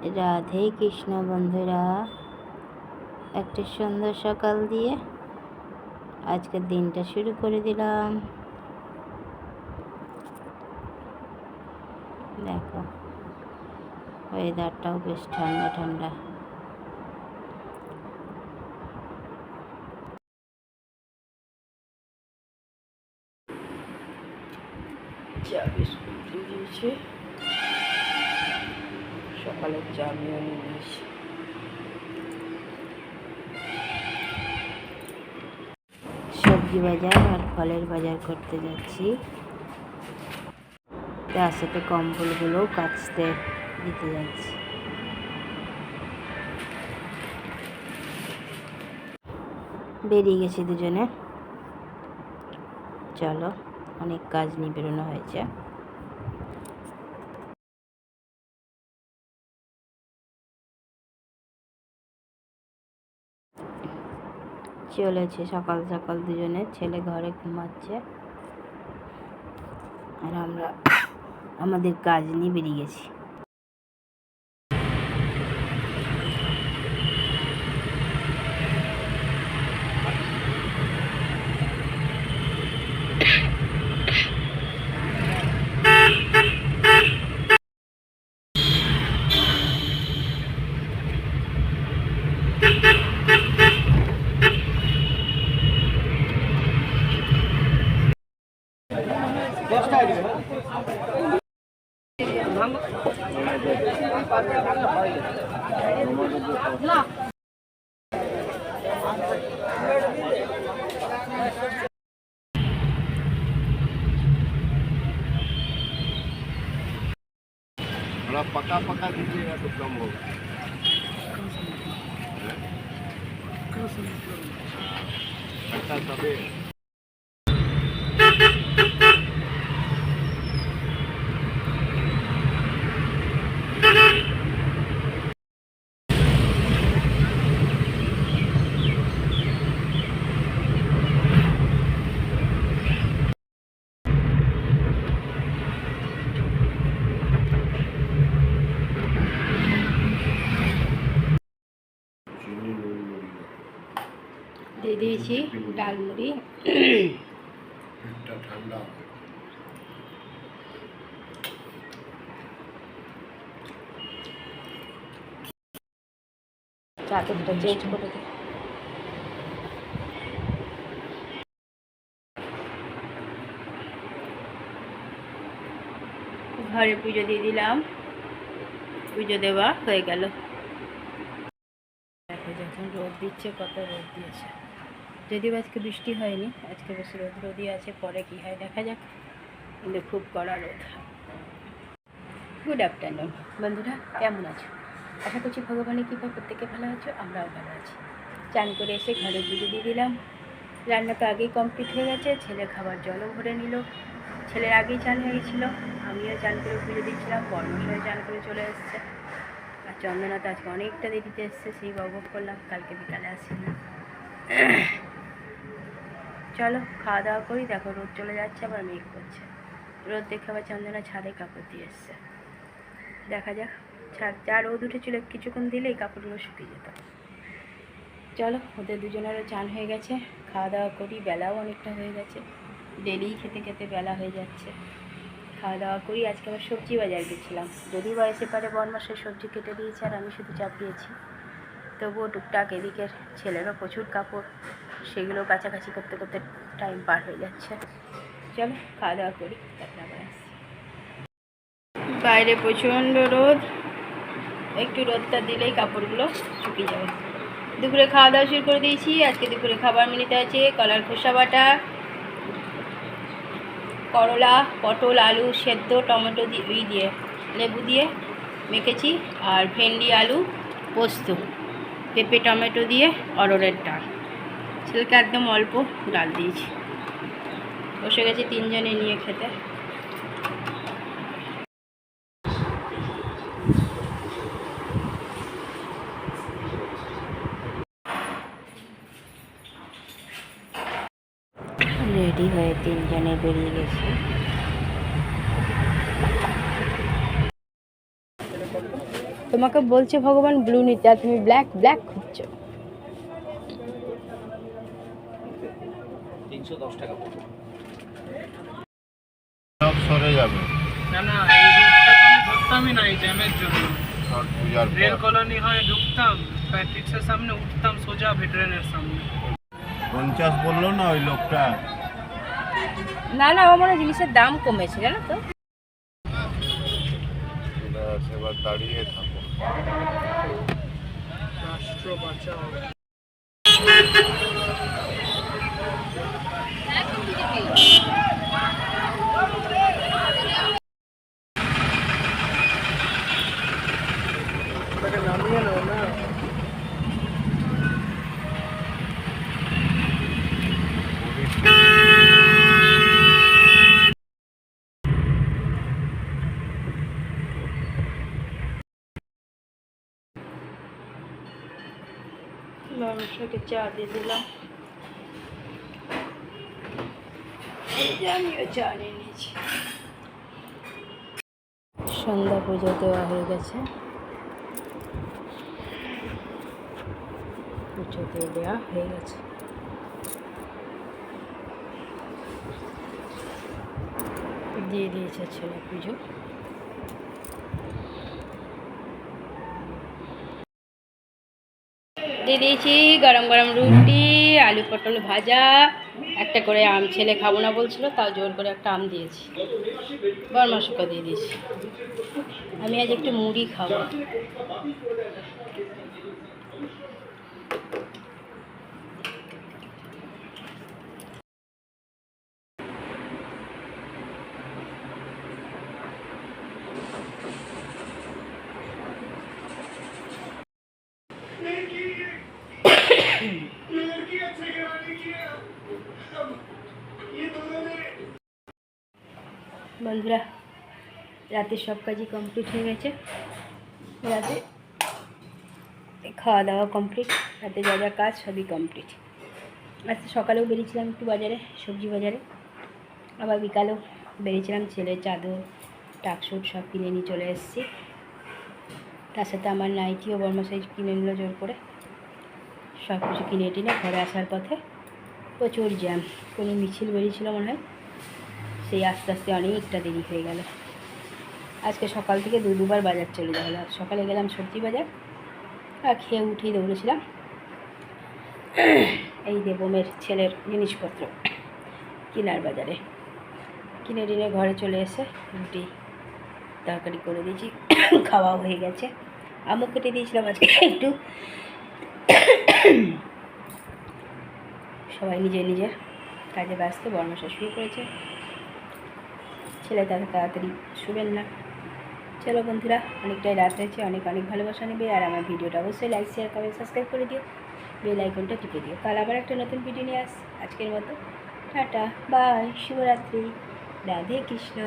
রাধে কৃষ্ণ বন্ধুরা, একটা সুন্দর সকাল দিয়ে আজকের দিনটা শুরু করে দিলাম। দেখো ওয়েদারটাও বেশ ঠান্ডা ঠান্ডা। চা বিস্কুট দিয়ে দিয়েছে, সকালের চা নিয়ে নিয়েছি। সবজি বাজার আর ফলের বাজার করতে যাচ্ছি, তার সাথে কম্বলগুলোও কাচতে দিতে যাচ্ছি। বেরিয়ে গেছি দুজনে। চলো, অনেক কাজ নিয়ে বেরোনো হয়েছে। চলেছে সকাল সকাল দুজনে, ছেলে ঘরে ঘুমাচ্ছে আর আমরা আমাদের কাজ নিয়ে বেরিয়ে গেছি। थोड़ा पका पका दीजिएगा तो कम होगा। अच्छा सबे দিয়ে দিয়েছি ডালমুড়ি। ঠান্ডা চাদরটা চেঞ্জ করে দিই। ঘরে পুজো দিয়ে দিলাম, পুজো দেওয়া হয়ে গেল। দেখো যখন রোদ দিচ্ছে, কত রোদ দিয়েছে। যদিও আজকে বৃষ্টি হয়নি, আজকে বেশ রোদই আছে, পরে কী হয় দেখা যাক, কিন্তু খুব কড়া রোদ। গুড আফটারনুন বন্ধুরা, কেমন আছো? আশা করছি ভগবানের কৃপা প্রত্যেকে ভালো আছো, আমরাও ভালো আছি। চান করে এসে ঘরে পুজো দিয়ে দিলাম। রান্না তো আগেই কমপ্লিট হয়ে গেছে, ছেলে খাবার জলও ভরে নিল। ছেলের আগেই চান হয়ে গেছিলো, আমিও চান করে পুজো দিচ্ছিলাম। বর্মশাই চান করে চলে এসছে, আর চন্দনা তো আজকে অনেকটা দেরিতে এসছে, সেই বকবক করলাম, কালকে বিকালে আসি না। চলো খাওয়া দাওয়া করি। দেখো রোদ চলে যাচ্ছে, আবার মেঘ করছে। রোদ দেখে আবার চন্দনা ছাদে কাপড় দিয়ে এসছে। দেখা যাক, যা রোদ উঠেছিল কিছুক্ষণ দিলেই কাপড়গুলো শুকিয়ে যেত। চলো, ওদের দুজনেরও চান হয়ে গেছে, খাওয়া দাওয়া করি। বেলাও অনেকটা হয়ে গেছে, ডেলি খেতে খেতে বেলা হয়ে যাচ্ছে। খাওয়া দাওয়া করি। আজকে আবার সবজি বাজার গেছিলাম, যদি বা এসে পারে বনমাসের সবজি কেটে দিয়েছে আর আমি শুধু চাপ দিয়েছি। তবুও টুকটাক এদিকে ছেলেরও প্রচুর কাপড়, সেগুলো কাছাকাছি করতে করতে টাইম পার হয়ে যাচ্ছে। চলো খাওয়া দাওয়া করি, তারপরে আবার আসছি। বাইরে প্রচণ্ড রোদ, একটু রোদটা দিলেই কাপড়গুলো শুকিয়ে যাবে। দুপুরে খাওয়া দাওয়া শুরু করে দিয়েছি। আজকে দুপুরে খাবার মেনুতে আছে কলার খোসা বাটা, করলা, পটল, আলু সেদ্ধ, টমেটো দিয়ে লেবু দিয়ে মেখেছি, আর ভেন্ডি আলু পোস্ত, পেঁপে টমেটো দিয়ে অরড়ের ডাল। ছেলেকে একদম অল্প ডাল দিয়েছি। বসে গেছি তিনজনে নিয়ে খেতে। রেডি হয়ে তিনজনে বেরিয়ে গেছি। তোমাকে বলছে ভগবান ব্লু নিতে, আর তুমি ব্ল্যাক ব্ল্যাক খুঁজছো। 310 টাকা পড়বে। সব সরে যাবে না না, এই রুটটা তো আমি ধরতামই না এই জ্যামের জন্য। ছট পূজার রেল পর কলোনি হয়ে ঢুকতাম, প্যাট্রিক্সের সামনে উঠতাম সোজা ভেটারেনের সামনে। 50 বললো না ওই লোকটা। না না, আমার মনে হয় জিনিসের দাম কমেছে, জানো তো। এবার দাঁড়িয়ে থাকো। রাষ্ট্র বাঁচাও। ওটাকে নামিয়ে নাও না। মানুষকে চা দিয়ে দিলাম, আমিও চা নিয়ে নিয়েছি। সন্ধ্যা পুজো দেওয়া হয়ে গেছে, পুজো দিয়ে দেওয়া হয়ে গেছে। দিয়ে দিয়েছে ছেলে পুজো। দিয়ে দিয়েছি গরম গরম রুটি, আলু পটল ভাজা, একটা করে আম। ছেলে খাবো না বলছিল, তাও জোর করে একটা আম দিয়েছি। বরমাসুকা দিয়ে দিয়েছি। আমি আজ একটু মুড়ি খাবো। বন্ধুরা, রাতের সব কাজই কমপ্লিট হয়ে গেছে। রাতে খাওয়া দাওয়া কমপ্লিট, রাতে যা যা কাজ সবই কমপ্লিট। আজকে সকালেও বেরিয়েছিলাম একটু বাজারে, সবজি বাজারে। আবার বিকালেও বেরিয়েছিলাম, ছেলের চাদর টাকশুট সব কিনে নিয়ে চলে এসেছি। তার সাথে আমার নাইটিও বর্মশাই কিনে নিল জোর করে। সব কিছু কিনে টিনে ঘরে আসার পথে প্রচুর জ্যাম। কোনো মিছিল বেরিয়েছিল মনে হয়, সেই আস্তে আস্তে অনেকটা দেরি হয়ে গেল। আজকে সকাল থেকে দুবার বাজার চলে যাওয়া হলো। সকালে গেলাম সবজি বাজার, আর খেয়ে উঠেই দৌড়েছিলাম এই দেবমের ছেলের জিনিসপত্র কেনার বাজারে। কিনে টিনে ঘরে চলে এসে রুটি তরকারি করে দিয়েছি, খাওয়াও হয়ে গেছে। আমও কেটে দিয়েছিলাম আজকে একটু। সবাই নিজের নিজের কাজে ব্যস্ত। বর্মশা শুয়ে পড়েছে, ছেলে তাকে তাড়াতাড়ি শুবেন না। চলো বন্ধুরা, অনেকটাই রাত হয়েছে, অনেক অনেক ভালোবাসা নেবে। আর আমার ভিডিওটা অবশ্যই লাইক শেয়ার কমেন্ট সাবস্ক্রাইব করে দিও, বেল আইকনটা টিপে দিও। কাল আবার একটা নতুন ভিডিও নিয়ে আজকের মতো টাটা বাই, শুভরাত্রি, রাধে কৃষ্ণ।